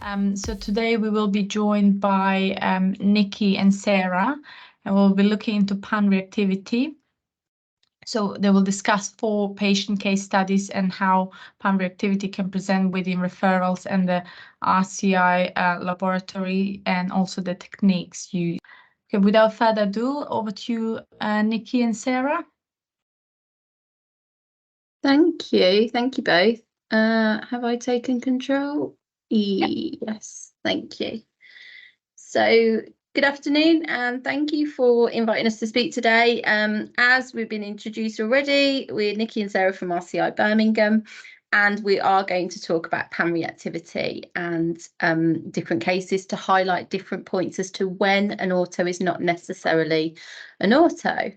So today we will be joined by Nicci and Sarah, and we'll be looking into pan-reactivity. So they will discuss 4 patient case studies and how pan-reactivity can present within referrals and the RCI laboratory, and also the techniques used. Okay, without further ado, over to you, Nicci and Sarah. Thank you both. Have I taken control? Yes, thank you. So good afternoon, and thank you for inviting us to speak today. As we've been introduced already, we're Nicci and Sarah from RCI Birmingham, and we are going to talk about pan-reactivity and different cases to highlight different points as to when an auto is not necessarily an auto.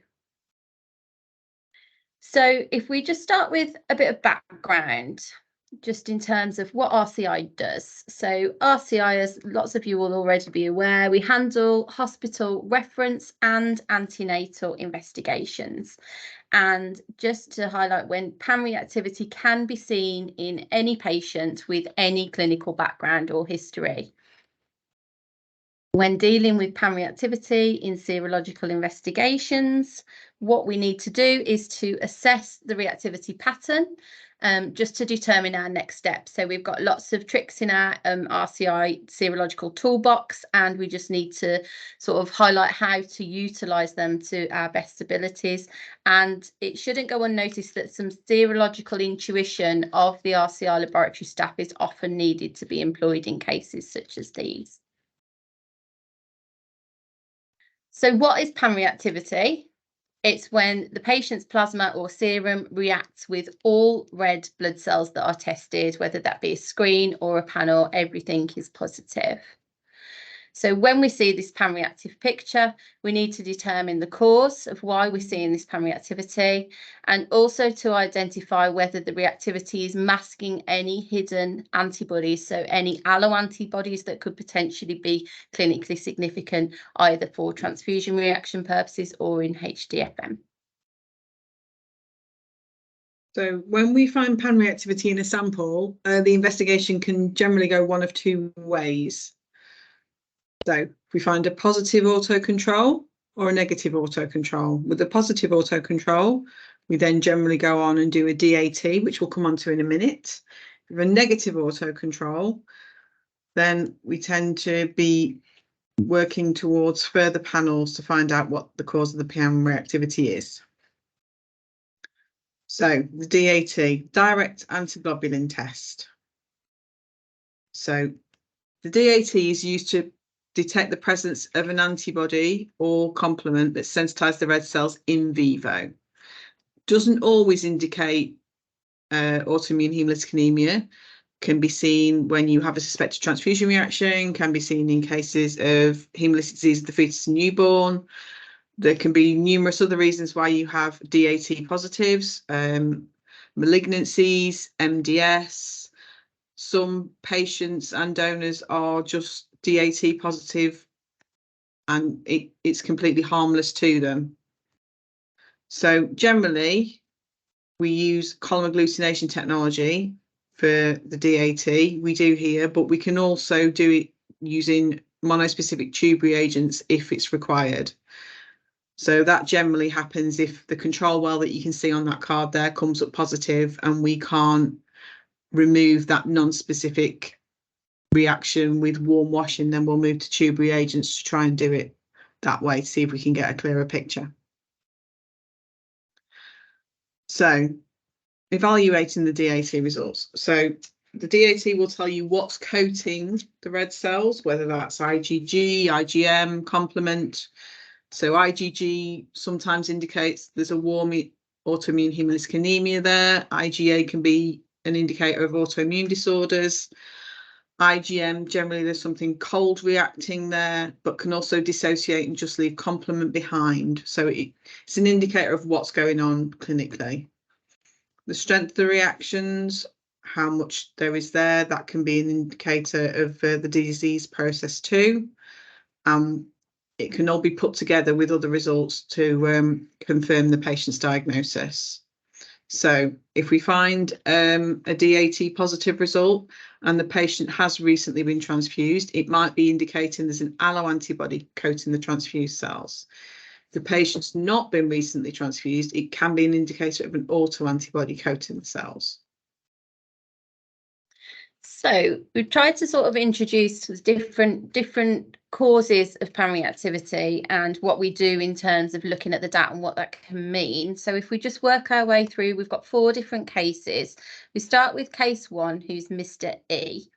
So if we just start with a bit of background, just in terms of what RCI does. So RCI, as lots of you will already be aware, we handle hospital reference and antenatal investigations. And just to highlight, when pan-reactivity can be seen in any patient with any clinical background or history. When dealing with pan-reactivity in serological investigations, what we need to do is to assess the reactivity pattern, just to determine our next steps. So we've got lots of tricks in our RCI serological toolbox, and we just need to sort of highlight how to utilise them to our best abilities. And it shouldn't go unnoticed that some serological intuition of the RCI laboratory staff is often needed to be employed in cases such as these. So what is pan-reactivity? It's when the patient's plasma or serum reacts with all red blood cells that are tested, whether that be a screen or a panel, everything is positive. So when we see this pan-reactive picture, we need to determine the cause of why we're seeing this pan-reactivity, and also to identify whether the reactivity is masking any hidden antibodies, so any alloantibodies that could potentially be clinically significant, either for transfusion reaction purposes or in HDFM. So when we find pan-reactivity in a sample, the investigation can generally go one of 2 ways. So we find a positive autocontrol or a negative autocontrol. With the positive autocontrol, we then generally go on and do a DAT, which we'll come on to in a minute. With a negative autocontrol, then we tend to be working towards further panels to find out what the cause of the pan-reactivity is. So the DAT, direct antiglobulin test. So the DAT is used to detect the presence of an antibody or complement that sensitizes the red cells in vivo. Doesn't always indicate autoimmune hemolytic anemia. Can be seen when you have a suspected transfusion reaction, can be seen in cases of hemolytic disease of the fetus and newborn. There can be numerous other reasons why you have DAT positives, malignancies, MDS. Some patients and donors are just DAT positive and it's completely harmless to them. So generally we use column agglutination technology for the DAT, we do here, but we can also do it using monospecific tube reagents if it's required. So that generally happens if the control well that you can see on that card there comes up positive and we can't remove that non-specific reaction with warm washing, then we'll move to tube reagents to try and do it that way to see if we can get a clearer picture. So evaluating the DAT results. So the DAT will tell you what's coating the red cells, whether that's IgG, IgM, complement. So IgG sometimes indicates there's a warm autoimmune hemolytic anemia there. IgA can be an indicator of autoimmune disorders. IgM, generally there's something cold reacting there, but can also dissociate and just leave complement behind. So it's an indicator of what's going on clinically. The strength of the reactions, how much there is there, that can be an indicator of the disease process too. It can all be put together with other results to confirm the patient's diagnosis. So if we find a DAT positive result and the patient has recently been transfused, it might be indicating there's an alloantibody coating the transfused cells. If the patient's not been recently transfused, it can be an indicator of an autoantibody coating the cells. So we've tried to sort of introduce different causes of pan-reactivity and what we do in terms of looking at the data and what that can mean. So if we just work our way through, we've got 4 different cases. We start with case 1, who's Mr. E.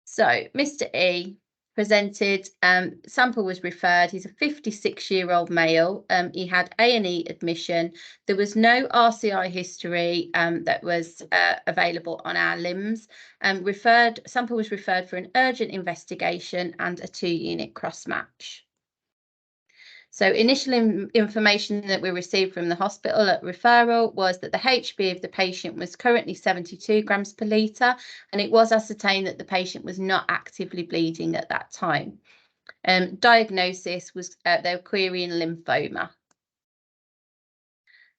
So Mr. E presented, sample was referred. He's a 56-year-old male. He had A&E admission. There was no RCI history that was available on our limbs. Sample was referred for an urgent investigation and a 2-unit cross-match. So initial information that we received from the hospital at referral was that the HB of the patient was currently 72 grams per litre, and it was ascertained that the patient was not actively bleeding at that time. Diagnosis was they were querying lymphoma.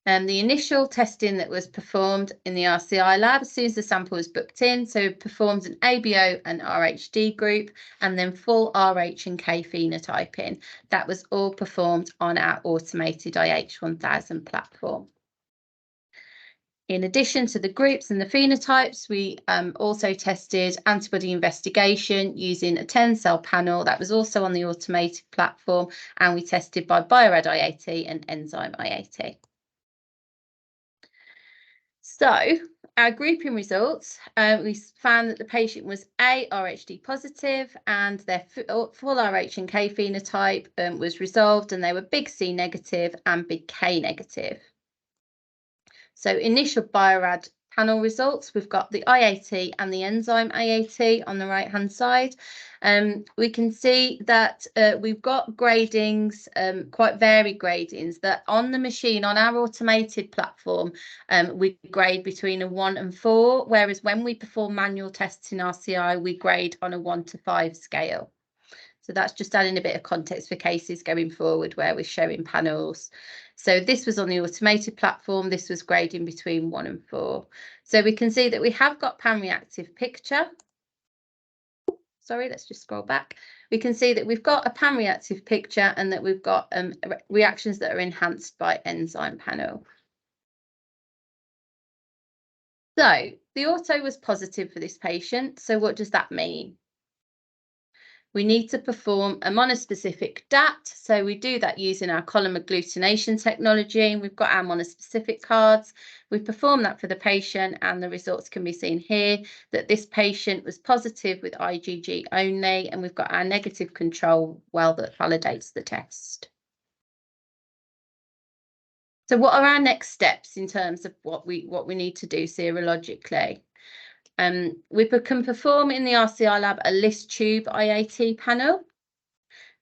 The initial testing that was performed in the RCI lab as soon as the sample was booked in, so we performed an ABO and RHD group and then full RH and K phenotyping. That was all performed on our automated IH1000 platform. In addition to the groups and the phenotypes, we also tested antibody investigation using a 10-cell panel that was also on the automated platform, and we tested by biorad IAT and enzyme IAT. So our grouping results, we found that the patient was A, RHD positive, and their full RH and K phenotype was resolved, and they were big C negative and big K negative. So initial biorad panel results, we've got the IAT and the enzyme IAT on the right hand side. We can see that we've got gradings, quite varied gradings, that on the machine, on our automated platform, we grade between a 1 and 4, whereas when we perform manual tests in RCI, we grade on a 1 to 5 scale. So that's just adding a bit of context for cases going forward where we're showing panels. So this was on the automated platform. This was grading between 1 and 4. So we can see that we have got pan-reactive picture. Sorry, let's just scroll back. We can see that we've got a pan-reactive picture and that we've got reactions that are enhanced by enzyme panel. So the auto was positive for this patient. So what does that mean? We need to perform a monospecific DAT. So we do that using our column agglutination technology. And we've got our monospecific cards. We've performed that for the patient, and the results can be seen here that this patient was positive with IgG only. And we've got our negative control well that validates the test. So what are our next steps in terms of what we need to do serologically? We can perform in the RCI lab a list tube IAT panel,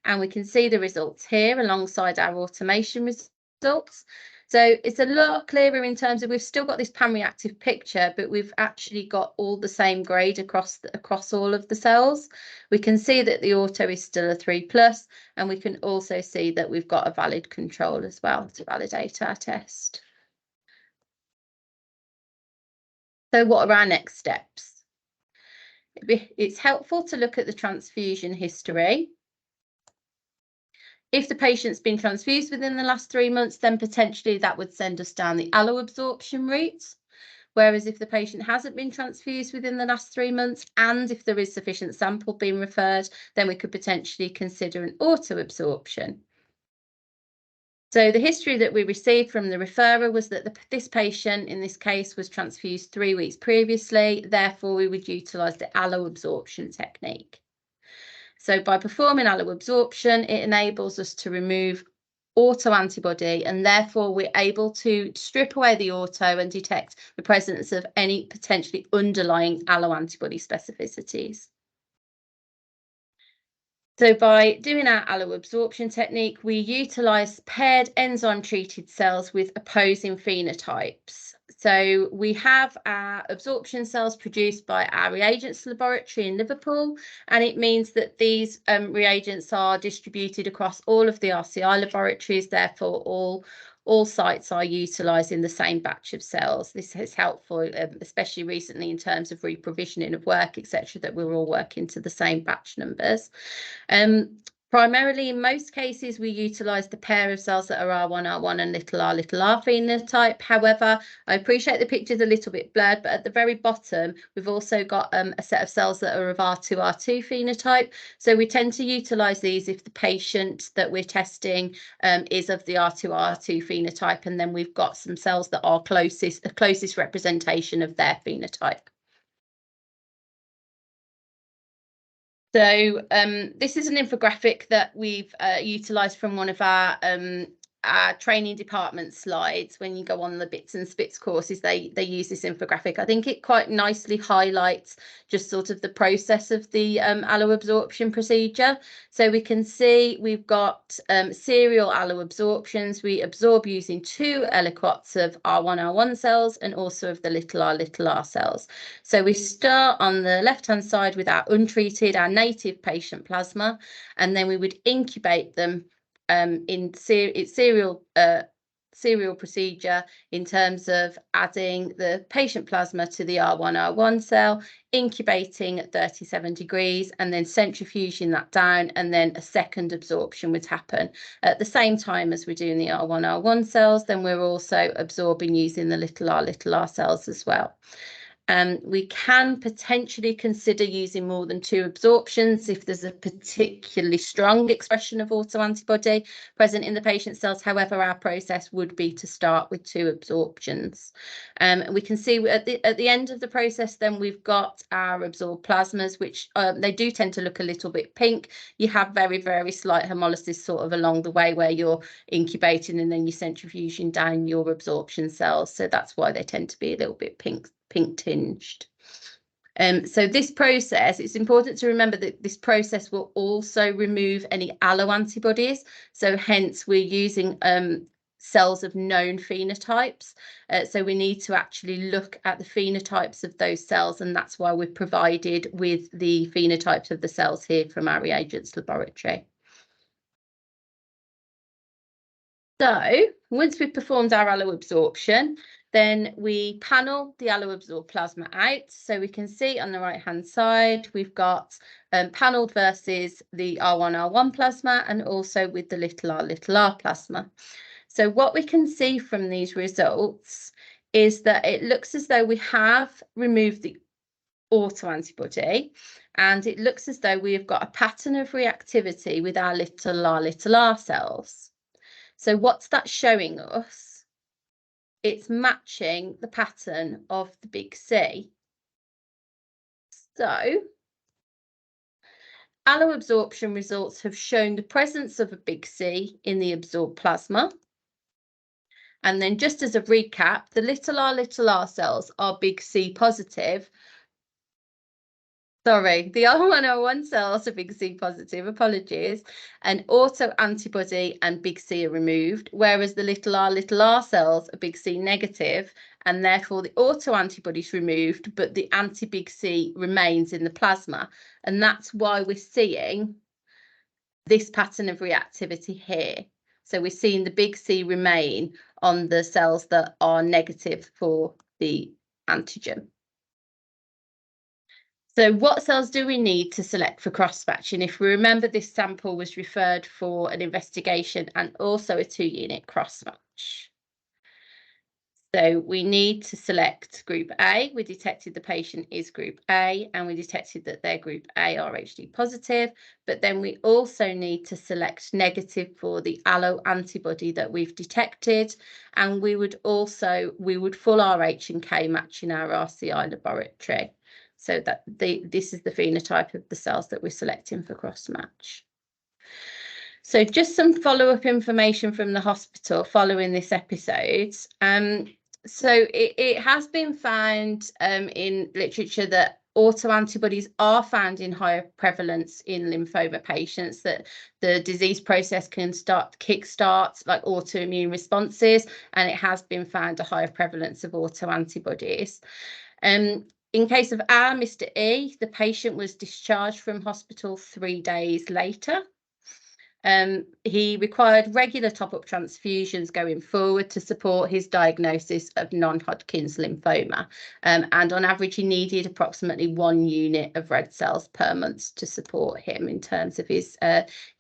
and we can see the results here alongside our automation results. So it's a lot clearer in terms of we've still got this pan-reactive picture, but we've actually got all the same grade across all of the cells. We can see that the auto is still a 3+, and we can also see that we've got a valid control as well to validate our test. So what are our next steps? It's helpful to look at the transfusion history. If the patient's been transfused within the last 3 months, then potentially that would send us down the alloabsorption route. Whereas if the patient hasn't been transfused within the last 3 months, and if there is sufficient sample being referred, then we could potentially consider an autoabsorption. So the history that we received from the referrer was that this patient, in this case, was transfused 3 weeks previously. Therefore, we would utilise the alloabsorption technique. So by performing alloabsorption, it enables us to remove autoantibody, and therefore we're able to strip away the auto and detect the presence of any potentially underlying alloantibody specificities. So by doing our alloabsorption technique, we utilise paired enzyme-treated cells with opposing phenotypes. So we have our absorption cells produced by our reagents laboratory in Liverpool, and it means that these reagents are distributed across all of the RCI laboratories. Therefore, all sites are utilising the same batch of cells. This is helpful, especially recently in terms of reprovisioning of work, etc., that we're all working to the same batch numbers. Primarily, in most cases, we utilise the pair of cells that are R1, and r phenotype. However, I appreciate the picture's a little bit blurred, but at the very bottom, we've also got a set of cells that are of R2 phenotype. So we tend to utilise these if the patient that we're testing is of the R2 phenotype, and then we've got some cells that are the closest representation of their phenotype. So this is an infographic that we've utilised from one of our training department slides. When you go on the bits and spits courses, they use this infographic. I think it quite nicely highlights just sort of the process of the alloabsorption procedure. So we can see we've got serial alloabsorptions. We absorb using 2 aliquots of R1 cells and also of the r cells. So we start on the left-hand side with our untreated, our native patient plasma, and then we would incubate them in serial procedure in terms of adding the patient plasma to the R1 cell, incubating at 37 degrees, and then centrifuging that down, and then a second absorption would happen at the same time as we're doing the R1 cells. Then we're also absorbing using the r cells as well. We can potentially consider using more than 2 absorptions if there's a particularly strong expression of autoantibody present in the patient cells. However, our process would be to start with 2 absorptions. We can see at the end of the process, then we've got our absorbed plasmas, which they do tend to look a little bit pink. You have very, very slight hemolysis sort of along the way where you're incubating and then you're centrifuging down your absorption cells. So that's why they tend to be a little bit pink tinged. So this process, it's important to remember that this process will also remove any alloantibodies. So hence we're using cells of known phenotypes. So we need to actually look at the phenotypes of those cells, and that's why we're provided with the phenotypes of the cells here from our reagents laboratory. So once we've performed our alloabsorption, then we panel the alloabsorbed plasma out. So we can see on the right-hand side, we've got panelled versus the R1 plasma, and also with the r plasma. So what we can see from these results is that it looks as though we have removed the autoantibody, and it looks as though we have got a pattern of reactivity with our r cells. So what's that showing us? It's matching the pattern of the big C. So alloabsorption results have shown the presence of a big C in the absorbed plasma. And then just as a recap, the r cells are big C positive. Sorry, the R1 cells are big C positive, apologies, and autoantibody and big C are removed, whereas the r cells are big C negative, and therefore the autoantibody is removed, but the anti-big C remains in the plasma. And that's why we're seeing this pattern of reactivity here. So we're seeing the big C remain on the cells that are negative for the antigen. So what cells do we need to select for cross-matching? If we remember, this sample was referred for an investigation and also a 2-unit cross-match. So we need to select group A. We detected the patient is group A, and we detected that they're group A Rhd positive, but then we also need to select negative for the alloantibody that we've detected, and we would full RH and K match in our RCI laboratory. So that this is the phenotype of the cells that we're selecting for cross-match. So just some follow-up information from the hospital following this episode. So it has been found in literature that autoantibodies are found in higher prevalence in lymphoma patients, that the disease process can kickstart like autoimmune responses, and it has been found a higher prevalence of autoantibodies. In case of our Mr. E, the patient was discharged from hospital 3 days later. He required regular top-up transfusions going forward to support his diagnosis of non-Hodgkin's lymphoma. And on average, he needed approximately 1 unit of red cells per month to support him in terms of his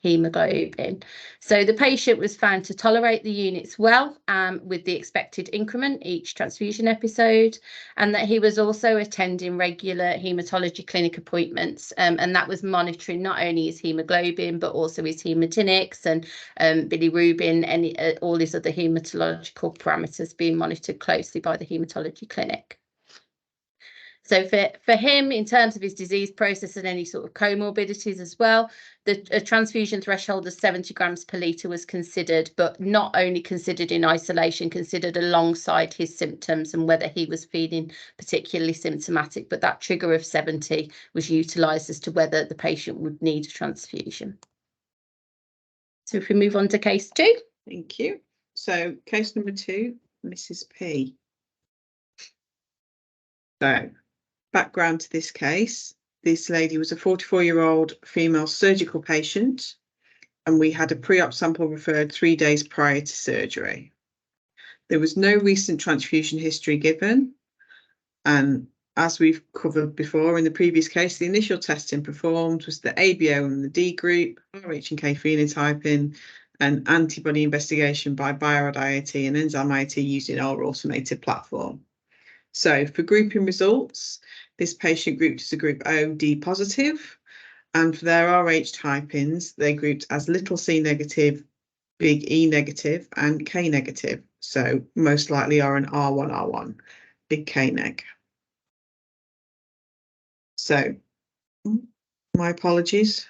haemoglobin. So the patient was found to tolerate the units well, with the expected increment each transfusion episode, and that he was also attending regular haematology clinic appointments, and that was monitoring not only his haemoglobin but also his haematinics and bilirubin and all his other haematological parameters being monitored closely by the haematology clinic. So for him, in terms of his disease process and any sort of comorbidities as well, the transfusion threshold of 70 grams per litre was considered, but not only considered in isolation, considered alongside his symptoms and whether he was feeling particularly symptomatic, but that trigger of 70 was utilised as to whether the patient would need a transfusion. So if we move on to case 2. Thank you. So case number 2, Mrs. P. So background to this case, this lady was a 44-year-old female surgical patient, and we had a pre-op sample referred 3 days prior to surgery. There was no recent transfusion history given, and as we've covered before in the previous case, the initial testing performed was the ABO and the D group, RH and K phenotyping, and antibody investigation by Biorad IAT and enzyme IAT using our automated platform. So for grouping results, this patient grouped as a group O, D positive, and for their RH typings, they grouped as little c negative, big E negative, and K negative. So most likely are an R1, big K neg. So my apologies.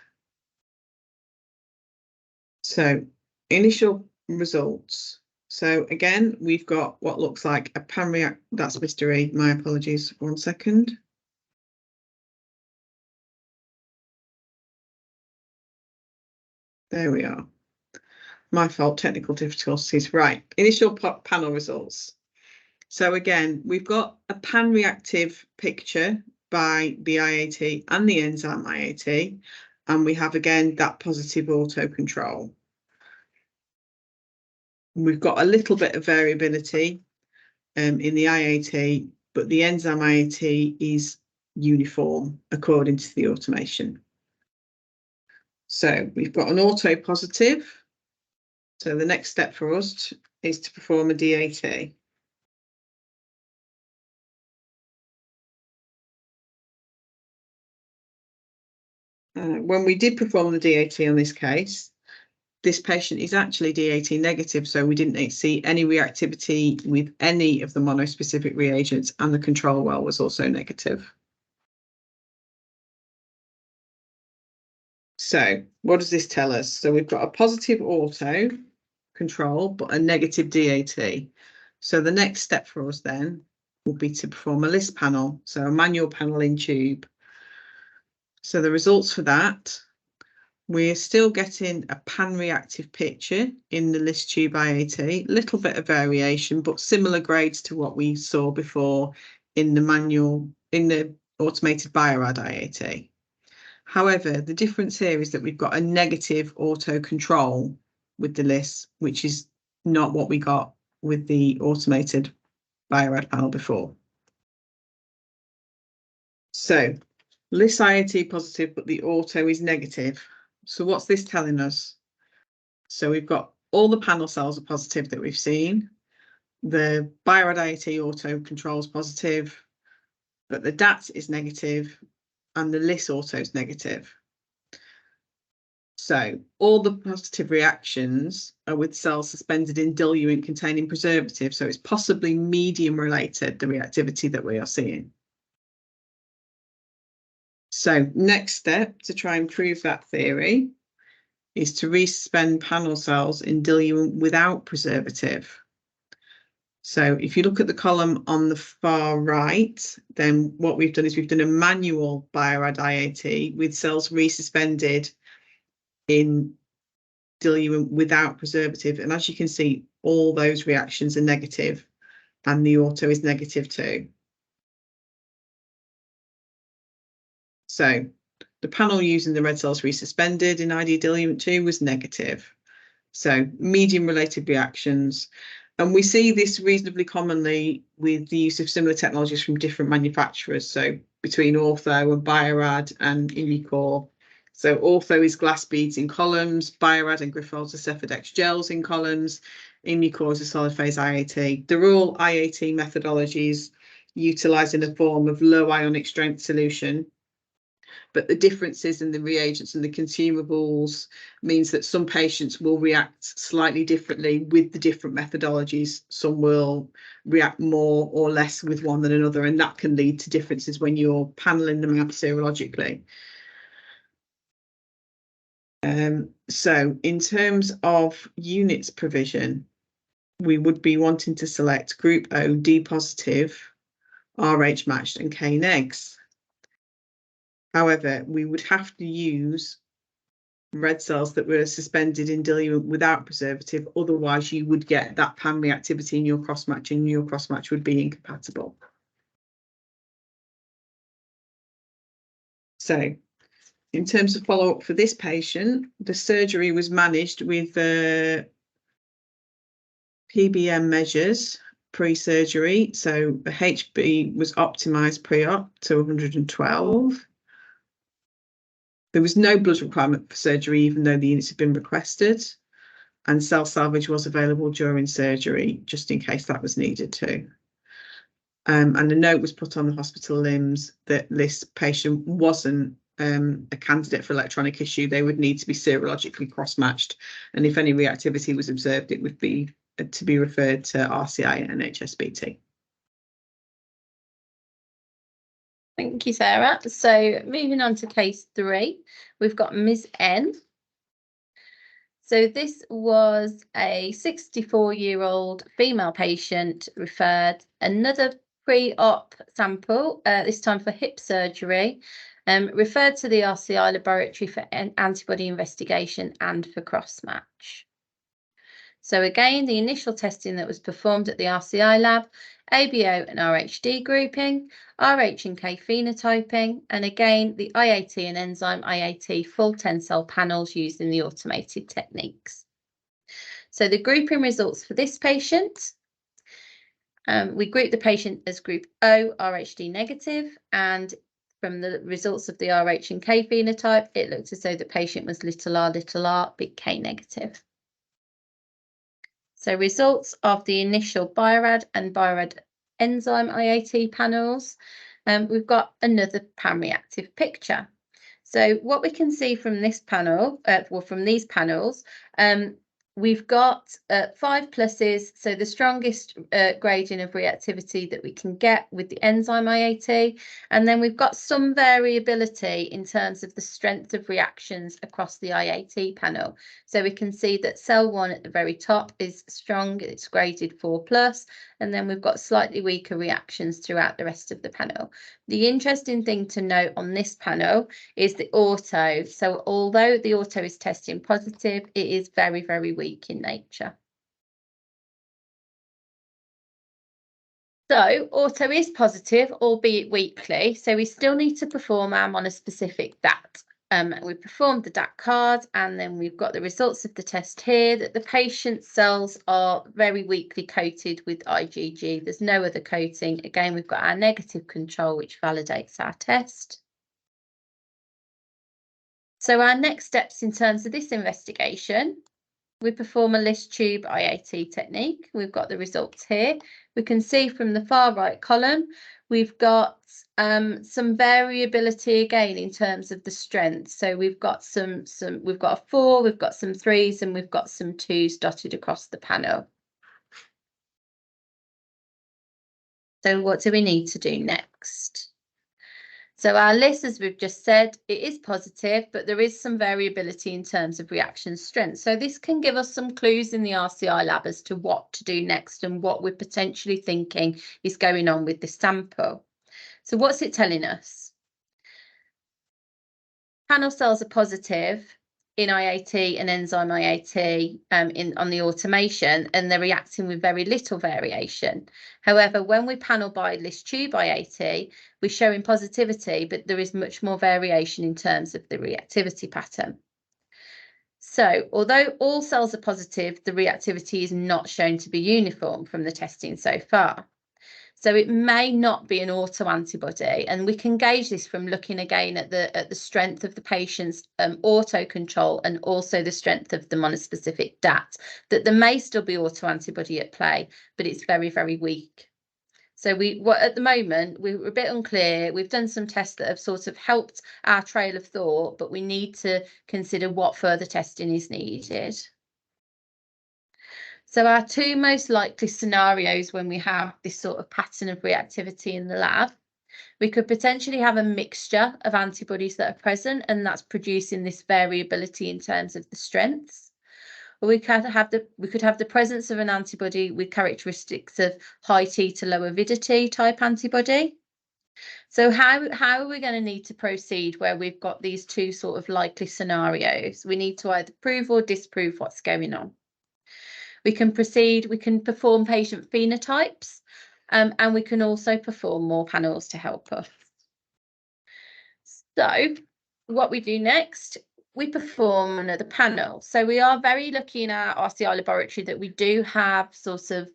So initial results. So again, we've got what looks like a pan-react. That's Mr. E. My apologies. 1 second. There we are. My fault, technical difficulties. Right, initial panel results. So again, we've got a pan-reactive picture by the IAT and the enzyme IAT, and we have again that positive auto control. We've got a little bit of variability in the IAT, but the enzyme IAT is uniform according to the automation. So we've got an auto positive. So the next step for us is to perform a DAT. When we did perform the DAT on this case, this patient is actually DAT negative, so we didn't see any reactivity with any of the monospecific reagents, and the control well was also negative. So what does this tell us? So we've got a positive auto control, but a negative DAT. So the next step for us then will be to perform a list panel, so a manual panel in tube. So the results for that, we're still getting a pan-reactive picture in the list tube IAT, little bit of variation, but similar grades to what we saw before in the automated Biorad IAT. However, the difference here is that we've got a negative auto control with the list, which is not what we got with the automated Biorad panel before. So list IAT positive, but the auto is negative. So what's this telling us? So we've got all the panel cells are positive that we've seen. The Biorad IAT auto controls positive, but the DAT is negative and the list auto is negative. So all the positive reactions are with cells suspended in diluent containing preservative. So it's possibly medium related, the reactivity that we are seeing. So next step to try and prove that theory is to resuspend panel cells in diluent without preservative. So if you look at the column on the far right, then what we've done is we've done a manual Biorad IAT with cells resuspended in diluent without preservative. And as you can see, all those reactions are negative and the auto is negative too. So the panel using the red cells resuspended in ID diluent 2 was negative. So medium-related reactions. And we see this reasonably commonly with the use of similar technologies from different manufacturers. So between Ortho and Biorad and Immucor. So Ortho is glass beads in columns, Biorad and Grifols are Cephadex gels in columns, Immucor is a solid phase IAT. They're all IAT methodologies utilised in a form of low ionic strength solution. But the differences in the reagents and the consumables means that some patients will react slightly differently with the different methodologies. Some will react more or less with one than another, and that can lead to differences when you're panelling them out serologically. So in terms of units provision, we would be wanting to select Group O D positive, RH matched and K negs. However, we would have to use red cells that were suspended in diluent without preservative, otherwise you would get that pan reactivity in your cross-match and your cross-match would be incompatible. So in terms of follow-up for this patient, the surgery was managed with PBM measures pre-surgery. So the HB was optimized pre-op to 112. There was no blood requirement for surgery, even though the units had been requested, and cell salvage was available during surgery, just in case that was needed too. And a note was put on the hospital limbs that this patient wasn't a candidate for electronic issue. They would need to be serologically cross-matched, and if any reactivity was observed, it would be to be referred to RCI and NHSBT. Thank you, Sarah. So moving on to case 3, we've got Ms. N. So this was a 64-year-old female patient referred, another pre-op sample, this time for hip surgery, referred to the RCI laboratory for antibody investigation and for cross-match. So again, the initial testing that was performed at the RCI lab, ABO and RHD grouping, RH and K phenotyping, and again, the IAT and enzyme IAT full 10-cell panels used in the automated techniques. So the grouping results for this patient, we grouped the patient as group O, RHD negative, and from the results of the RH and K phenotype, it looked as though the patient was r, big K negative. So results of the initial Biorad and Biorad enzyme IAT panels, we've got another pan-reactive picture. So what we can see from this panel, from these panels, we've got 5 pluses, so the strongest gradient of reactivity that we can get with the enzyme IAT, and then we've got some variability in terms of the strength of reactions across the IAT panel. So we can see that cell 1 at the very top is strong, it's graded 4+, and then we've got slightly weaker reactions throughout the rest of the panel. The interesting thing to note on this panel is the auto. So although the auto is testing positive, it is very, very weak in nature. So auto is positive, albeit weakly. So we still need to perform our monospecific DAT. We performed the DAT card, and then we've got the results of the test here that the patient's cells are very weakly coated with IgG. There's no other coating. Again, we've got our negative control, which validates our test. So our next steps in terms of this investigation, we perform a list tube IAT technique. We've got the results here. We can see from the far right column, we've got some variability again in terms of the strength. So we've got we've got a 4, we've got some 3s, and we've got some 2s dotted across the panel. So what do we need to do next? So our list, as we've just said, it is positive, but there is some variability in terms of reaction strength. So this can give us some clues in the RCI lab as to what to do next and what we're potentially thinking is going on with the sample. So what's it telling us? Panel cells are positive in IAT and enzyme IAT on the automation, and they're reacting with very little variation. However, when we panel by list tube IAT, we're showing positivity, but there is much more variation in terms of the reactivity pattern. So although all cells are positive, the reactivity is not shown to be uniform from the testing so far. So it may not be an autoantibody, and we can gauge this from looking again at the strength of the patient's autocontrol and also the strength of the monospecific DAT, that there may still be autoantibody at play, but it's very, very weak. So at the moment, we're a bit unclear. We've done some tests that have sort of helped our trail of thought, but we need to consider what further testing is needed. So our two most likely scenarios when we have this sort of pattern of reactivity in the lab, we could potentially have a mixture of antibodies that are present, and that's producing this variability in terms of the strengths. Or we could have the presence of an antibody with characteristics of high T to low avidity type antibody. So how are we going to need to proceed where we've got these two sort of likely scenarios? We need to either prove or disprove what's going on. We can perform patient phenotypes, and we can also perform more panels to help us. So what we do next, we perform another panel. So we are very lucky in our RCI laboratory that we do have sort of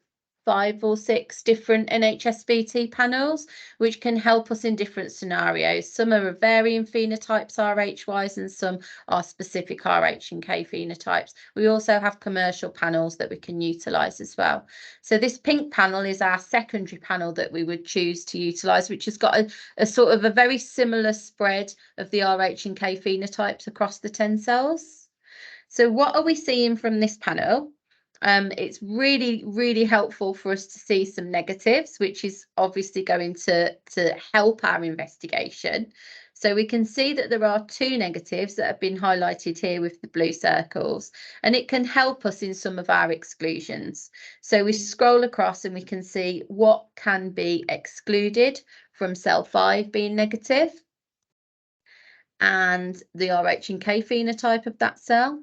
5 or 6 different NHS-BT panels, which can help us in different scenarios. Some are of varying phenotypes RH-wise, and some are specific RH and K phenotypes. We also have commercial panels that we can utilise as well. So this pink panel is our secondary panel that we would choose to utilise, which has got a sort of a very similar spread of the RH and K phenotypes across the 10 cells. So what are we seeing from this panel? It's really, really helpful for us to see some negatives, which is obviously going to help our investigation. So we can see that there are 2 negatives that have been highlighted here with the blue circles, and it can help us in some of our exclusions. So we scroll across and we can see what can be excluded from cell 5 being negative and the RH and K phenotype of that cell.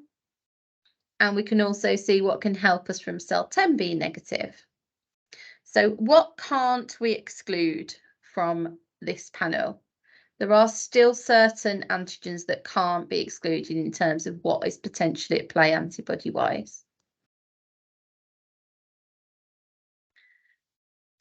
And we can also see what can help us from cell 10 being negative. So what can't we exclude from this panel? There are still certain antigens that can't be excluded in terms of what is potentially at play antibody-wise.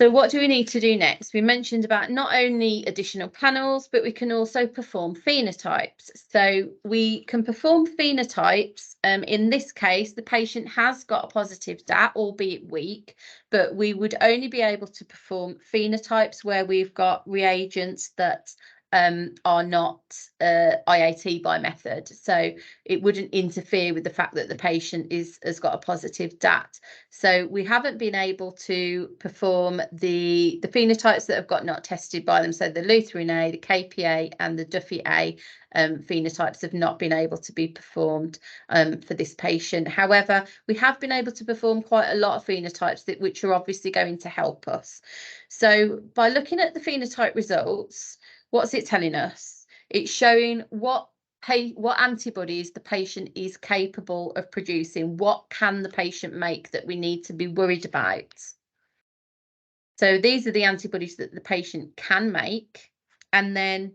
So what do we need to do next? We mentioned about not only additional panels, but we can also perform phenotypes. So we can perform phenotypes. In this case, the patient has got a positive DAT, albeit weak, but we would only be able to perform phenotypes where we've got reagents that are not IAT by method. So it wouldn't interfere with the fact that the patient has got a positive DAT. So we haven't been able to perform the phenotypes that have got not tested by them. So the Lutheran A, the KPA and the Duffy A phenotypes have not been able to be performed for this patient. However, we have been able to perform quite a lot of phenotypes which are obviously going to help us. So by looking at the phenotype results, what's it telling us? It's showing what antibodies the patient is capable of producing. What can the patient make that we need to be worried about? So these are the antibodies that the patient can make, and then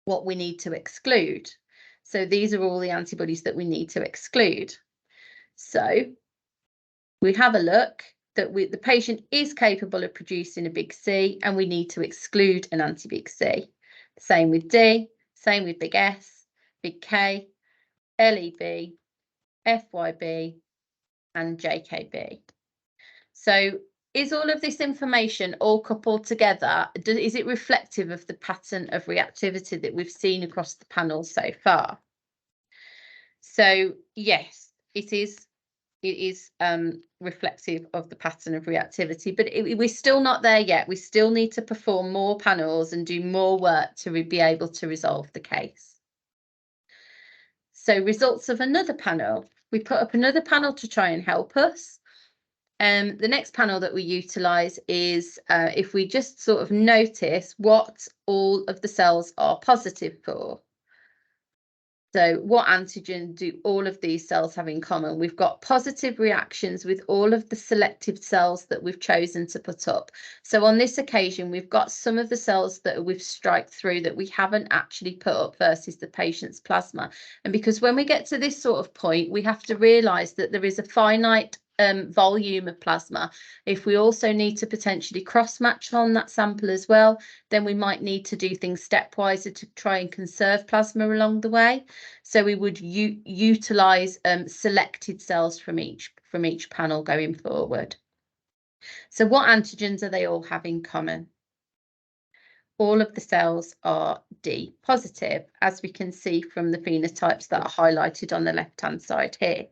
what we need to exclude. So these are all the antibodies that we need to exclude. So we have a look that the patient is capable of producing a big C, and we need to exclude an anti-big C. Same with D, same with big S, big K, LEB, FYB, and JKB. So is all of this information all coupled together? Is it reflective of the pattern of reactivity that we've seen across the panel so far? So yes, it is reflective of the pattern of reactivity, but we're still not there yet. We still need to perform more panels and do more work to be able to resolve the case. So results of another panel. We put up another panel to try and help us. The next panel that we utilise is if we just sort of notice what all of the cells are positive for. So what antigen do all of these cells have in common? We've got positive reactions with all of the selected cells that we've chosen to put up. So on this occasion, we've got some of the cells that we've striked through that we haven't actually put up versus the patient's plasma. And because when we get to this sort of point, we have to realise that there is a finite volume of plasma. If we also need to potentially cross-match on that sample as well, then we might need to do things stepwise to try and conserve plasma along the way. So we would utilise selected cells from each panel going forward. So what antigens are they all have in common? All of the cells are D positive, as we can see from the phenotypes that are highlighted on the left-hand side here.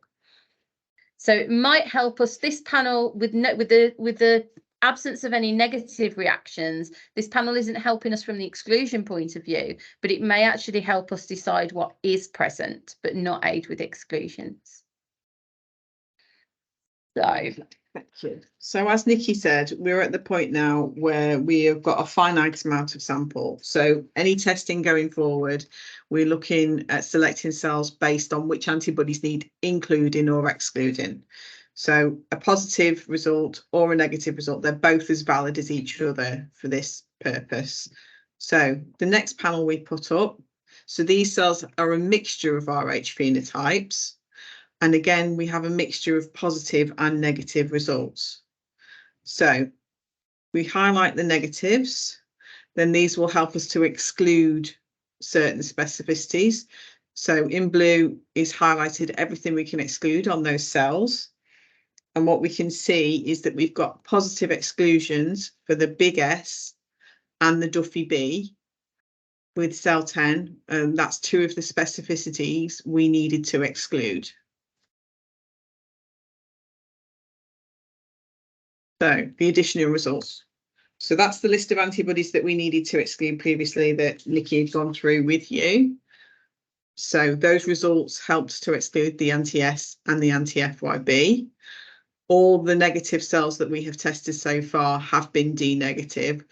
So it might help us, this panel, with the absence of any negative reactions, this panel isn't helping us from the exclusion point of view, but it may actually help us decide what is present, but not aid with exclusions. So as Nicci said, we're at the point now where we have got a finite amount of sample. So any testing going forward, we're looking at selecting cells based on which antibodies need including or excluding. So a positive result or a negative result, they're both as valid as each other for this purpose. So the next panel we put up, so these cells are a mixture of Rh phenotypes. And again, we have a mixture of positive and negative results. So we highlight the negatives, then these will help us to exclude certain specificities. So in blue is highlighted everything we can exclude on those cells. And what we can see is that we've got positive exclusions for the big S and the Duffy B with cell 10. And that's two of the specificities we needed to exclude. So the additional results. So that's the list of antibodies that we needed to exclude previously that Nicci had gone through with you. So those results helped to exclude the anti-S and the anti-FYB. All the negative cells that we have tested so far have been D negative.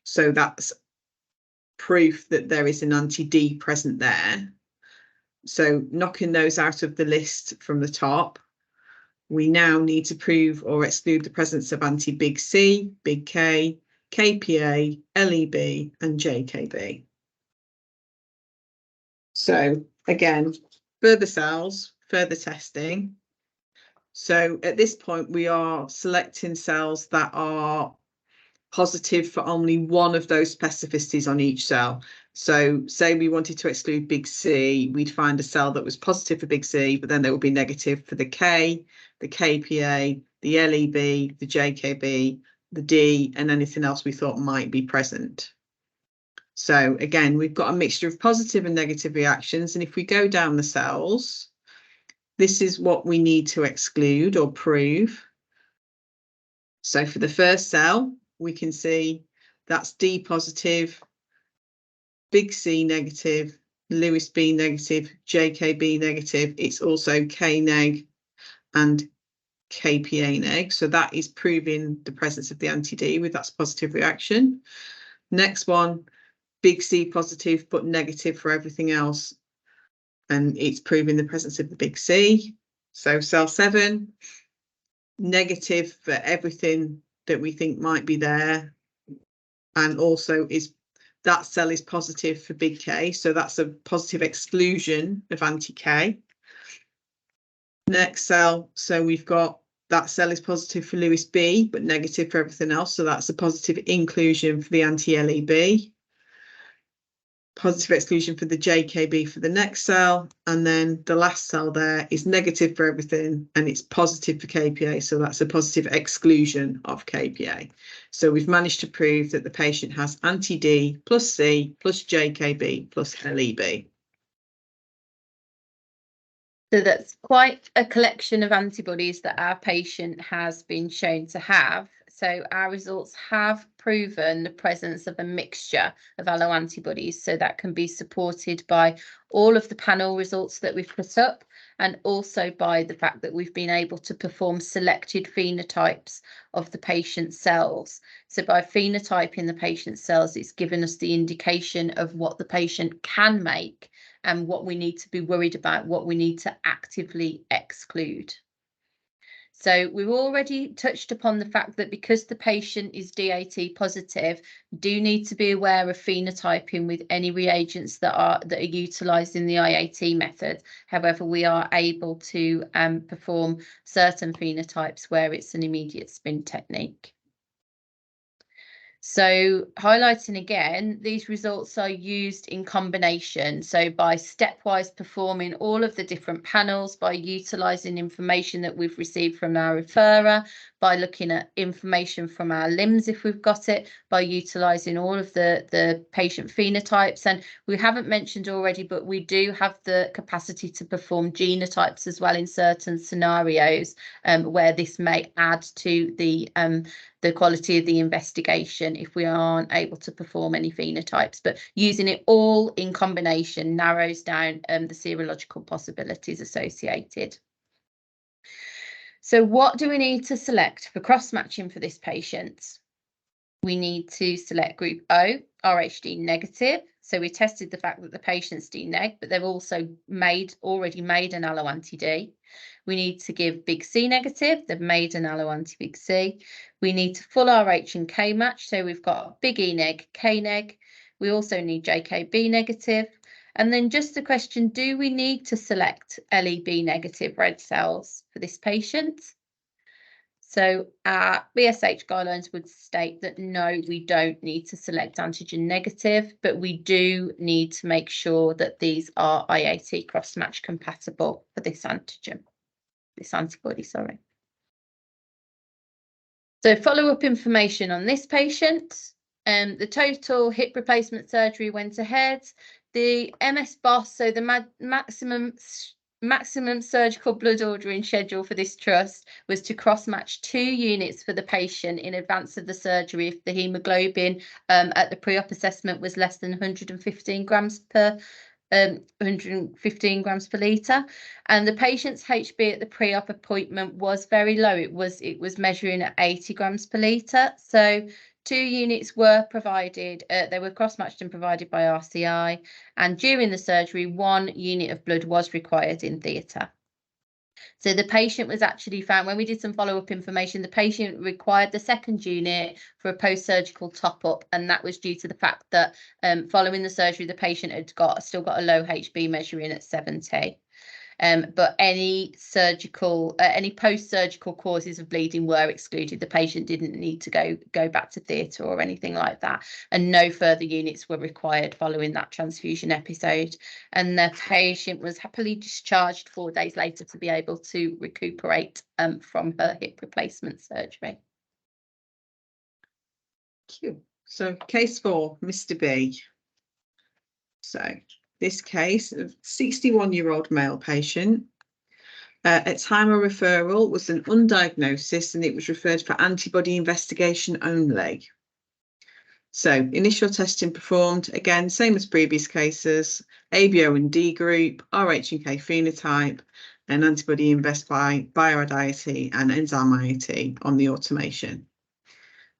So that's proof that there is an anti-D present there. So knocking those out of the list from the top, we now need to prove or exclude the presence of anti-big C, big K, KPA, LEB, and JKB. So again, further cells, further testing. So at this point, we are selecting cells that are positive for only one of those specificities on each cell. So say we wanted to exclude big C, we'd find a cell that was positive for big C, but then there would be negative for the K, the KPA, the LEB, the JKB, the D, and anything else we thought might be present. So again, we've got a mixture of positive and negative reactions. And if we go down the cells, this is what we need to exclude or prove. So for the first cell, we can see that's D positive, big C negative, Lewis B negative, JKB negative. It's also K neg and KPA neg. So that is proving the presence of the anti-D with that positive reaction. Next one, big C positive, but negative for everything else. And it's proving the presence of the big C. So cell 7, negative for everything that we think might be there. And also is that cell is positive for big K. So that's a positive exclusion of anti-K. Next cell, so we've got that cell is positive for Lewis B, but negative for everything else. So that's a positive inclusion for the anti-LEB. Positive exclusion for the JKB for the next cell. And then the last cell there is negative for everything and it's positive for KPA. So that's a positive exclusion of KPA. So we've managed to prove that the patient has anti-D plus C plus JKB plus LEB. So that's quite a collection of antibodies that our patient has been shown to have. So our results have proven the presence of a mixture of alloantibodies. So that can be supported by all of the panel results that we've put up, and also by the fact that we've been able to perform selected phenotypes of the patient's cells. So by phenotyping the patient's cells, it's given us the indication of what the patient can make and what we need to be worried about, what we need to actively exclude. So we've already touched upon the fact that because the patient is DAT positive, do need to be aware of phenotyping with any reagents that are utilised in the IAT method. However, we are able to perform certain phenotypes where it's an immediate spin technique. So highlighting again, these results are used in combination. So by stepwise performing all of the different panels, by utilising information that we've received from our referrer, by looking at information from our limbs if we've got it, by utilising all of the patient phenotypes. And we haven't mentioned already, but we do have the capacity to perform genotypes as well in certain scenarios where this may add to the quality of the investigation if we aren't able to perform any phenotypes. But using it all in combination narrows down the serological possibilities associated. So what do we need to select for cross-matching for this patient? We need to select group O, RHD negative. So we tested the fact that the patient's D-neg, but they've also already made an allo-anti-D. We need to give big C negative. They've made an allo-anti-big C. We need to full RH and K match. So we've got big E neg, K neg. We also need JKB negative. And then just the question, do we need to select LEB negative red cells for this patient? So our BSH guidelines would state that no, we don't need to select antigen negative, but we do need to make sure that these are IAT cross-match compatible for this antigen, this antibody, sorry. So follow-up information on this patient. The total hip replacement surgery went ahead. The MS-BOSS, so the maximum surgical blood ordering schedule for this trust was to cross-match 2 units for the patient in advance of the surgery if the haemoglobin at the pre-op assessment was less than 115 grams per 115 grams per litre, and the patient's HB at the pre-op appointment was very low. It was measuring at 80 grams per litre. So 2 units were provided. They were cross-matched and provided by RCI, and during the surgery 1 unit of blood was required in theatre. So the patient was actually found, when we did some follow-up information, the patient required the 2nd unit for a post-surgical top-up, and that was due to the fact that following the surgery, the patient had still got a low HB measuring at 70. But any post-surgical causes of bleeding were excluded. The patient didn't need to go back to theatre or anything like that, and no further units were required following that transfusion episode. And the patient was happily discharged 4 days later to be able to recuperate from her hip replacement surgery. Thank you. So case 4, Mr. B. So this case, a 61-year-old male patient. At time of referral was an undiagnosis and it was referred for antibody investigation only. So initial testing performed, again, same as previous cases, ABO and D group, RH and K phenotype, and antibody invest by bioIAT and enzyme IAT on the automation.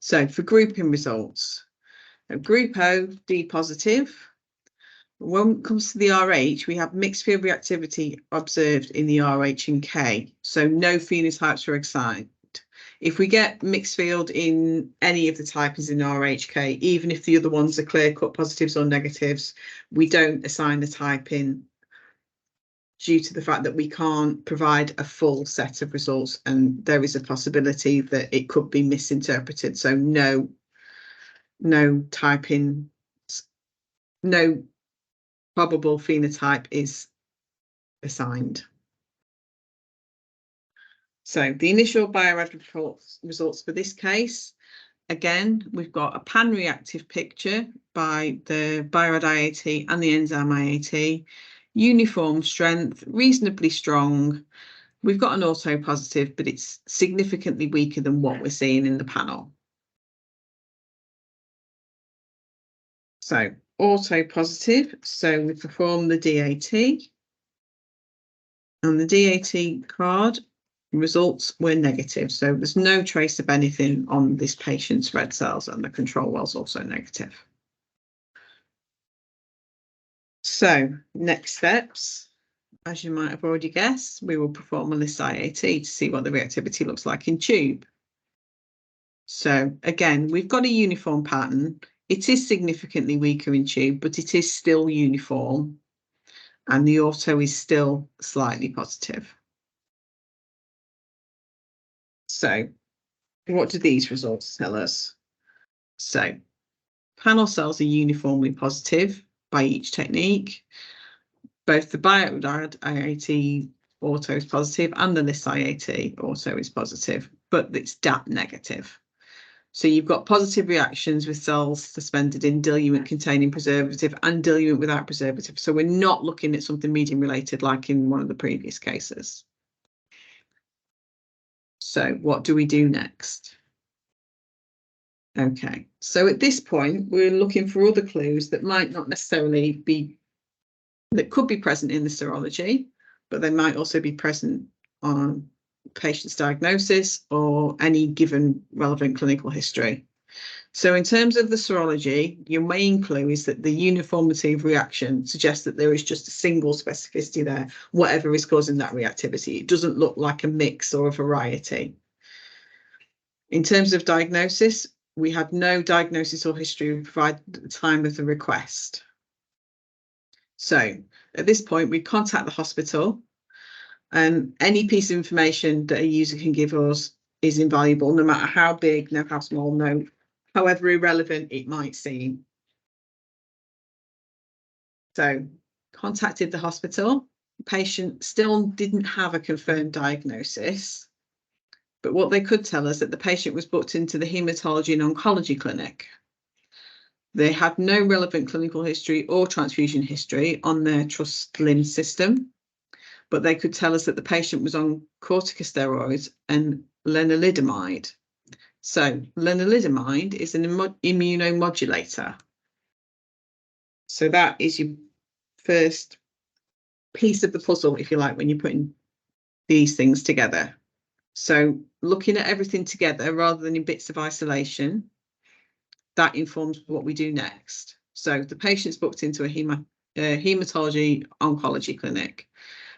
So for grouping results, group O, D positive. When it comes to the RH, we have mixed field reactivity observed in the RH and K, so no phenotypes were assigned. If we get mixed field in any of the typings in RHK, even if the other ones are clear-cut positives or negatives, we don't assign the typing due to the fact that we can't provide a full set of results, and there is a possibility that it could be misinterpreted. So no typing, no probable phenotype is assigned. So the initial biorad results for this case, again, we've got a pan-reactive picture by the biorad IAT and the enzyme IAT, uniform strength, reasonably strong. We've got an auto positive, but it's significantly weaker than what we're seeing in the panel. So auto positive, so we perform the DAT. And the DAT card results were negative. So there's no trace of anything on this patient's red cells, and the control was also negative. So next steps, as you might have already guessed, we will perform a list IAT to see what the reactivity looks like in tube. So again, we've got a uniform pattern. It is significantly weaker in tube, but it is still uniform, and the auto is still slightly positive. So what do these results tell us? So panel cells are uniformly positive by each technique. Both the Biomedical IAT auto is positive and the list IAT auto is positive, but it's DAP negative. So you've got positive reactions with cells suspended in diluent containing preservative and diluent without preservative. So we're not looking at something medium related like in one of the previous cases. So what do we do next? Okay, so at this point, we're looking for other clues that might not necessarily be, that could be present in the serology, but they might also be present on patient's diagnosis or any given relevant clinical history. So in terms of the serology, your main clue is that the uniformity of reaction suggests that there is just a single specificity there, whatever is causing that reactivity. It doesn't look like a mix or a variety. In terms of diagnosis, we had no diagnosis or history provided at the time of the request. So at this point, we contact the hospital, and any piece of information that a user can give us is invaluable, no matter how big, no how small, no however irrelevant it might seem. So contacted the hospital. The patient still didn't have a confirmed diagnosis, but what they could tell us that the patient was booked into the haematology and oncology clinic. They had no relevant clinical history or transfusion history on their trust limb system, but they could tell us that the patient was on corticosteroids and lenalidomide. So lenalidomide is an immunomodulator. So that is your first piece of the puzzle, if you like, when you're putting these things together. So looking at everything together rather than in bits of isolation, that informs what we do next. So the patient's booked into a haematology oncology clinic.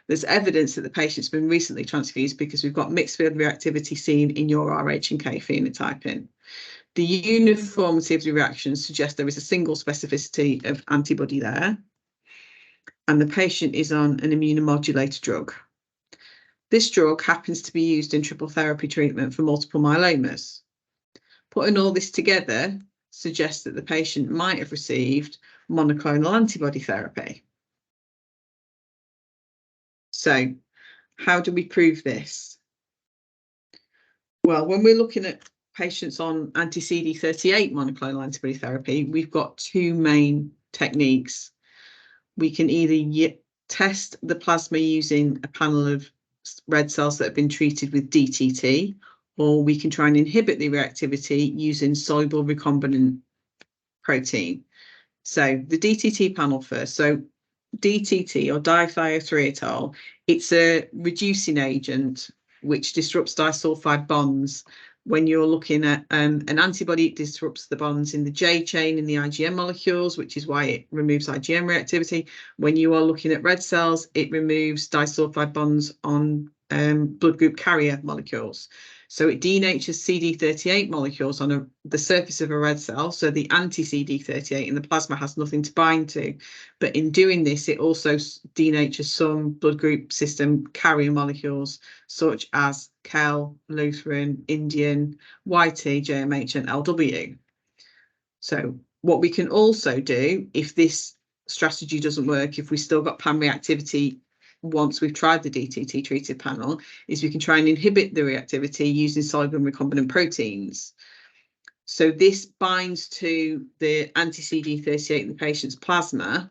There's evidence that the patient's been recently transfused because we've got mixed field reactivity seen in your Rh and K phenotyping. The uniformity of the reactions suggests there is a single specificity of antibody there, and the patient is on an immunomodulator drug. This drug happens to be used in triple therapy treatment for multiple myelomas. Putting all this together suggests that the patient might have received monoclonal antibody therapy. So how do we prove this? Well, when we're looking at patients on anti-CD38 monoclonal antibody therapy, we've got two main techniques. We can either test the plasma using a panel of red cells that have been treated with DTT, or we can try and inhibit the reactivity using soluble recombinant protein. So the DTT panel first. So DTT, or dithiothreatol, it's a reducing agent which disrupts disulfide bonds. When you're looking at an antibody, it disrupts the bonds in the J chain in the IgM molecules, which is why it removes IgM reactivity. When you are looking at red cells, it removes disulfide bonds on blood group carrier molecules. So it denatures CD38 molecules on the surface of a red cell. So the anti-CD38 in the plasma has nothing to bind to. But in doing this, it also denatures some blood group system carrier molecules, such as Kel, Lutheran, Indian, YT, JMH, and LW. So what we can also do, if this strategy doesn't work, if we still got pan reactivity once we've tried the DTT treated panel, is we can try and inhibit the reactivity using soluble recombinant proteins. So this binds to the anti-CD38 in the patient's plasma,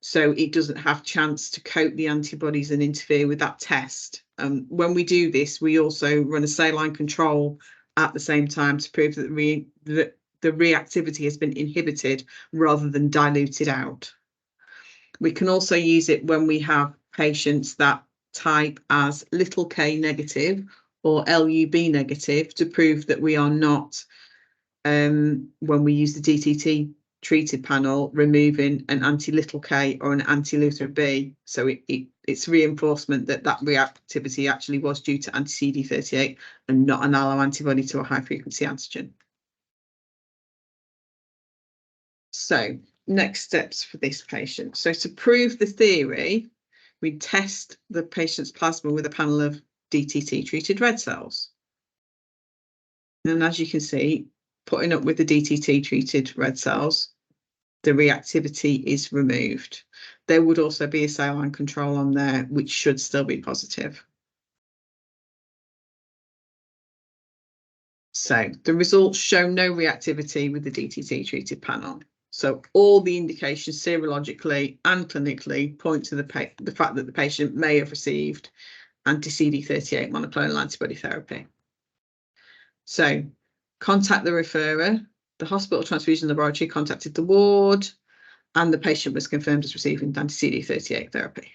so it doesn't have chance to coat the antibodies and interfere with that test. When we do this, we also run a saline control at the same time to prove that the reactivity has been inhibited rather than diluted out. We can also use it when we have patients that type as little k negative or LUB negative to prove that we are not, when we use the DTT treated panel, removing an anti-little k or an anti-little b. So it's reinforcement that that reactivity actually was due to anti-CD38 and not an alloantibody to a high-frequency antigen. So next steps for this patient. So to prove the theory, we test the patient's plasma with a panel of DTT treated red cells. And as you can see, putting up with the DTT treated red cells, the reactivity is removed. There would also be a saline control on there, which should still be positive. So the results show no reactivity with the DTT treated panel. So all the indications serologically and clinically point to the fact that the patient may have received anti-CD38 monoclonal antibody therapy. So contact the referrer. The hospital transfusion laboratory contacted the ward, and the patient was confirmed as receiving anti-CD38 therapy.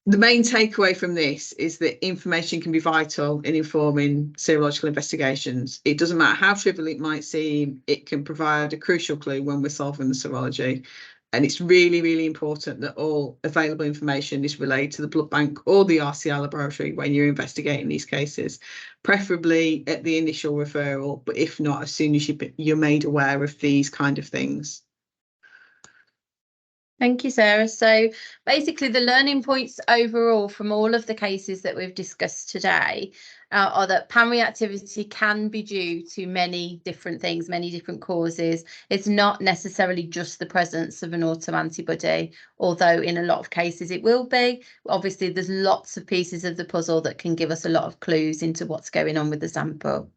The main takeaway from this is that information can be vital in informing serological investigations. It doesn't matter how trivial it might seem, it can provide a crucial clue when we're solving the serology. And it's really, really important that all available information is relayed to the blood bank or the RCR laboratory when you're investigating these cases, preferably at the initial referral, but if not, as soon as you're made aware of these kind of things. Thank you, Sarah. So basically the learning points overall from all of the cases that we've discussed today are that pan-reactivity can be due to many different things, many different causes. It's not necessarily just the presence of an autoantibody, although in a lot of cases it will be. Obviously, there's lots of pieces of the puzzle that can give us a lot of clues into what's going on with the sample.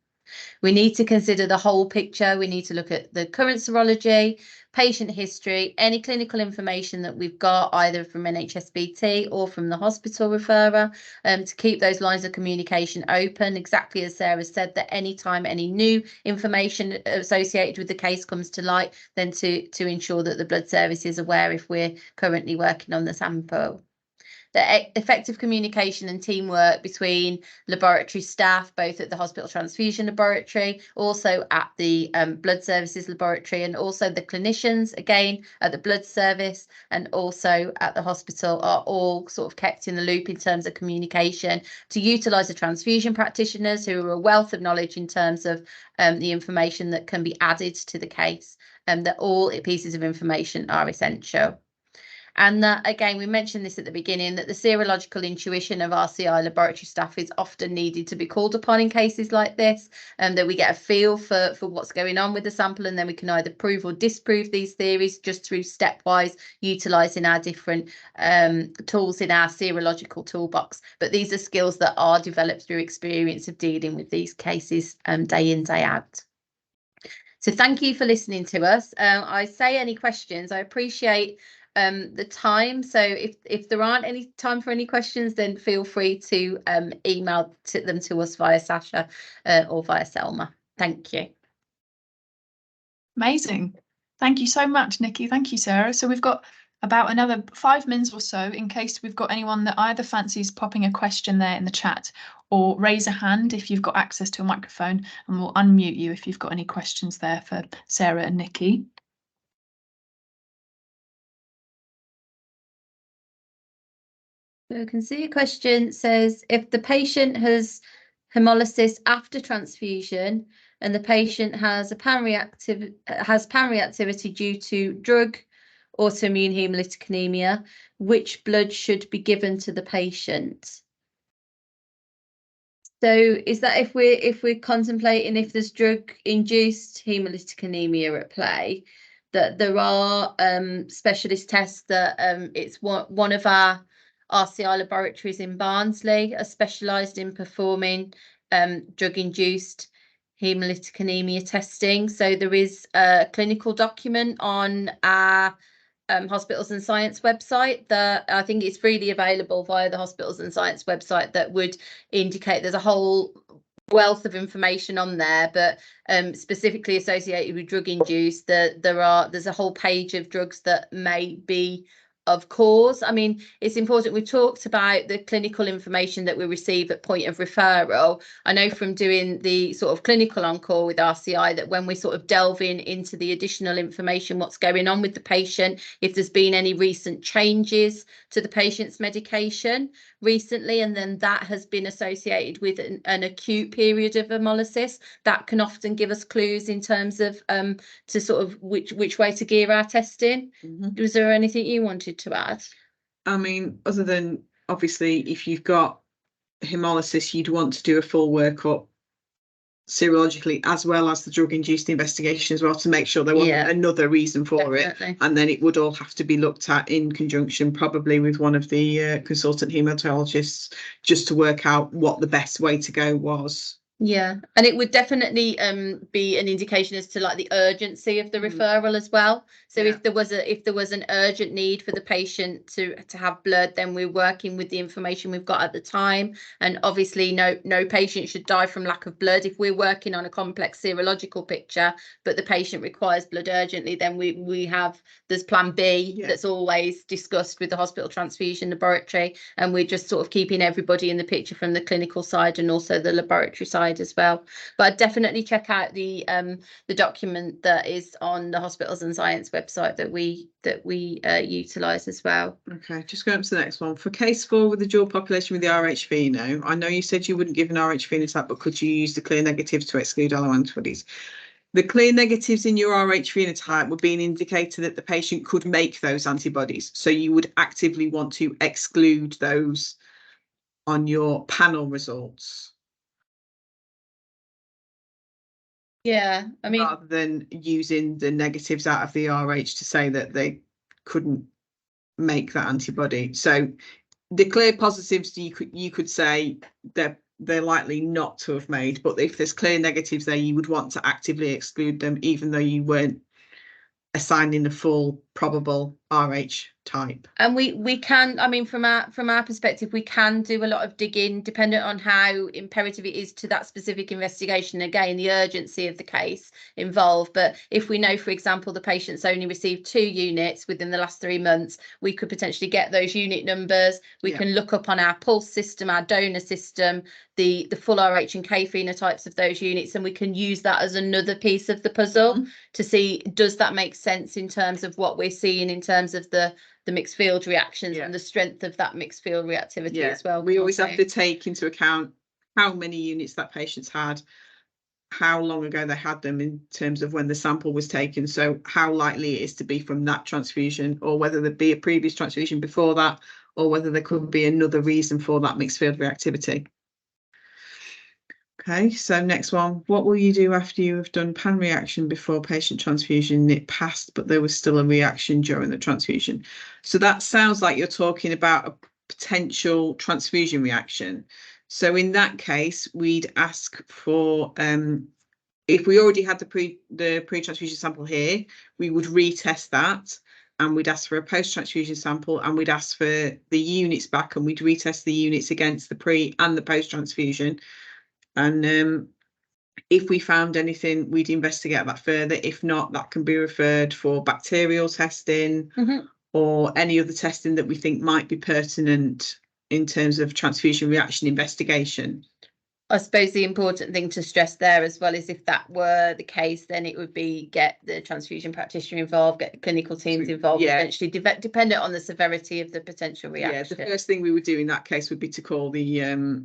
We need to consider the whole picture. We need to look at the current serology, patient history, any clinical information that we've got either from NHSBT or from the hospital referrer, to keep those lines of communication open. Exactly as Sarah said, that anytime any new information associated with the case comes to light, then to ensure that the blood service is aware if we're currently working on the sample. The effective communication and teamwork between laboratory staff, both at the hospital transfusion laboratory, also at the blood services laboratory, and also the clinicians, again, at the blood service and also at the hospital, are all sort of kept in the loop in terms of communication to utilise the transfusion practitioners who are a wealth of knowledge in terms of the information that can be added to the case, and that all pieces of information are essential. And that, again, we mentioned this at the beginning, that the serological intuition of RCI laboratory staff is often needed to be called upon in cases like this, and that we get a feel for what's going on with the sample, and then we can either prove or disprove these theories just through stepwise utilising our different tools in our serological toolbox. But these are skills that are developed through experience of dealing with these cases day in, day out. So thank you for listening to us. I say any questions, I appreciate the time. So if there aren't any time for any questions, then feel free to email them to us via Sasha or via Selma. Thank you. Amazing. Thank you so much, Nicci. Thank you, Sarah. So we've got about another 5 minutes or so in case we've got anyone that either fancies popping a question there in the chat, or raise a hand if you've got access to a microphone, and we'll unmute you if you've got any questions there for Sarah and Nicci. So I can see a question says, if the patient has hemolysis after transfusion and the patient has pan-reactivity due to drug autoimmune hemolytic anemia, which blood should be given to the patient? So is that if we're contemplating if there's drug-induced hemolytic anemia at play, that there are specialist tests that it's one of our RCI laboratories in Barnsley are specialised in performing drug-induced hemolytic anemia testing. So there is a clinical document on our Hospitals and Science website that I think is freely available via the Hospitals and Science website that would indicate there's a whole wealth of information on there, but specifically associated with drug induced, there's a whole page of drugs that may be cause. I mean, it's important. We've talked about the clinical information that we receive at point of referral. I know from doing the sort of clinical on-call with RCI that when we're sort of delving into the additional information, what's going on with the patient, if there's been any recent changes to the patient's medication recently, and then that has been associated with an acute period of hemolysis, that can often give us clues in terms of to sort of which way to gear our testing. Was there anything you wanted to add? I mean, other than obviously if you've got hemolysis, you'd want to do a full workup serologically as well as the drug-induced investigation as well, to make sure there wasn't another reason for Definitely. it. And then it would all have to be looked at in conjunction, probably with one of the consultant haematologists, just to work out what the best way to go was. Yeah, and it would definitely be an indication as to like the urgency of the referral as well. So if there was an urgent need for the patient to have blood, then we're working with the information we've got at the time. And obviously no patient should die from lack of blood. If we're working on a complex serological picture but the patient requires blood urgently, then there's plan B that's always discussed with the hospital transfusion laboratory, and we're just sort of keeping everybody in the picture from the clinical side and also the laboratory side as well. But I'd definitely check out the document that is on the Hospitals and Science website that we utilise as well. Okay, just going up to the next one. For case 4 with the dual population with the RH pheno, I know you said you wouldn't give an RH phenotype, but could you use the clear negatives to exclude alloantibodies? The clear negatives in your RH phenotype would be an indicator that the patient could make those antibodies, so you would actively want to exclude those on your panel results. Yeah, I mean, rather than using the negatives out of the RH to say that they couldn't make that antibody. So the clear positives, you could say they're likely not to have made, but if there's clear negatives there, you would want to actively exclude them, even though you weren't assigning the full probable RH type. And we can, I mean, from our perspective, we can do a lot of digging dependent on how imperative it is to that specific investigation. Again, the urgency of the case involved. But if we know, for example, the patient's only received 2 units within the last 3 months, we could potentially get those unit numbers. We can look up on our pulse system, our donor system, the full RH and K phenotypes of those units, and we can use that as another piece of the puzzle to see, does that make sense in terms of what we're seeing in terms of the mixed field reactions and the strength of that mixed field reactivity as well. We always have to take into account how many units that patient's had, how long ago they had them in terms of when the sample was taken, so how likely it is to be from that transfusion, or whether there be a previous transfusion before that, or whether there could be another reason for that mixed field reactivity. Okay, so next one. What will you do after you have done pan reaction before patient transfusion? It passed, but there was still a reaction during the transfusion. So that sounds like you're talking about a potential transfusion reaction. So in that case, we'd ask for, if we already had the pre-transfusion sample here, we would retest that, and we'd ask for a post-transfusion sample, and we'd ask for the units back, and we'd retest the units against the pre and the post-transfusion. And if we found anything, we'd investigate that further. If not, that can be referred for bacterial testing or any other testing that we think might be pertinent in terms of transfusion reaction investigation. I suppose the important thing to stress there as well is if that were the case, then it would be get the transfusion practitioner involved, get the clinical teams involved, eventually dependent on the severity of the potential reaction. Yeah, the first thing we would do in that case would be to call the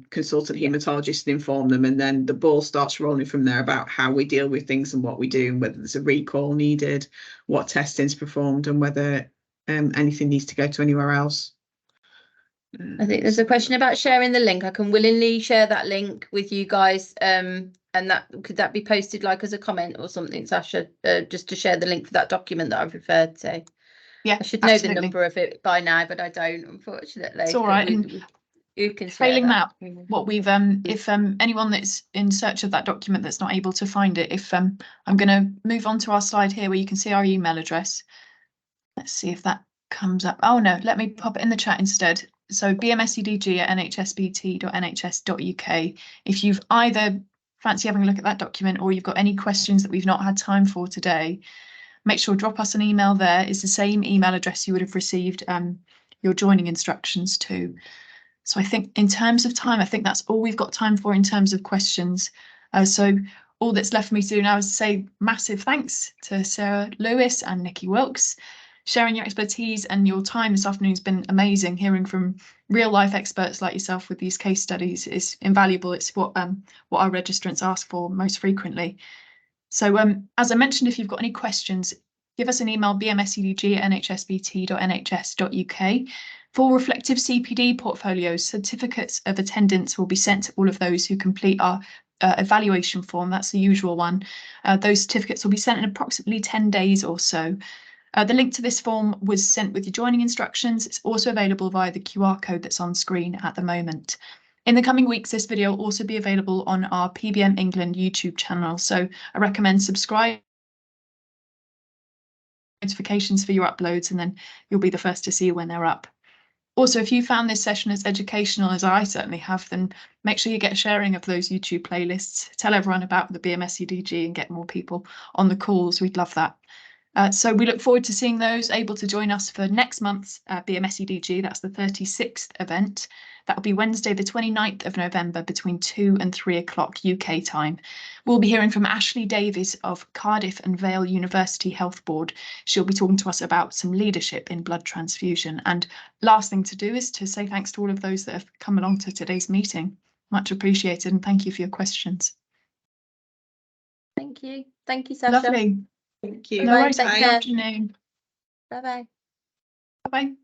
consultant haematologist and inform them, and then the ball starts rolling from there about how we deal with things and what we do, and whether there's a recall needed, what testing's performed, and whether anything needs to go to anywhere else. I think there's a question about sharing the link. I can willingly share that link with you guys, and that could that be posted like as a comment or something, Sasha, just to share the link for that document that I've referred to. Yeah, I should know the number of it by now, but I don't, unfortunately. It's all right. You can failing that, what we've if anyone that's in search of that document that's not able to find it, if I'm going to move on to our slide here where you can see our email address. Let's see if that comes up. Oh no, let me pop it in the chat instead. So bmsedg@nhsbt.nhs.uk. If you've either fancy having a look at that document, or you've got any questions that we've not had time for today, make sure drop us an email there. It's the same email address you would have received your joining instructions to. So I think in terms of time, I think that's all we've got time for in terms of questions. So all that's left for me to do now is say massive thanks to Sarah Lewis and Nicci Wilkes. Sharing your expertise and your time this afternoon has been amazing. Hearing from real life experts like yourself with these case studies is invaluable. It's what our registrants ask for most frequently. So as I mentioned, if you've got any questions, give us an email, bmsedg@nhsbt.nhs.uk. For reflective CPD portfolios, certificates of attendance will be sent to all of those who complete our evaluation form. That's the usual one. Those certificates will be sent in approximately 10 days or so. The link to this form was sent with your joining instructions. It's also available via the QR code that's on screen at the moment. In the coming weeks, this video will also be available on our PBM England YouTube channel. So I recommend subscribe, notifications for your uploads, and then you'll be the first to see when they're up. Also, if you found this session as educational as I certainly have, then make sure you get a sharing of those YouTube playlists. Tell everyone about the BMSEDG and get more people on the calls. We'd love that. So we look forward to seeing those able to join us for next month's BMSEDG. That's the 36th event. That will be Wednesday, the 29th of November between 2 and 3 o'clock UK time. We'll be hearing from Ashley Davies of Cardiff and Vale University Health Board. She'll be talking to us about some leadership in blood transfusion. And last thing to do is to say thanks to all of those that have come along to today's meeting. Much appreciated, and thank you for your questions. Thank you. Thank you, Sasha. Lovely. Thank you. No worries. Take Have a care. good afternoon. Bye-bye. Bye-bye.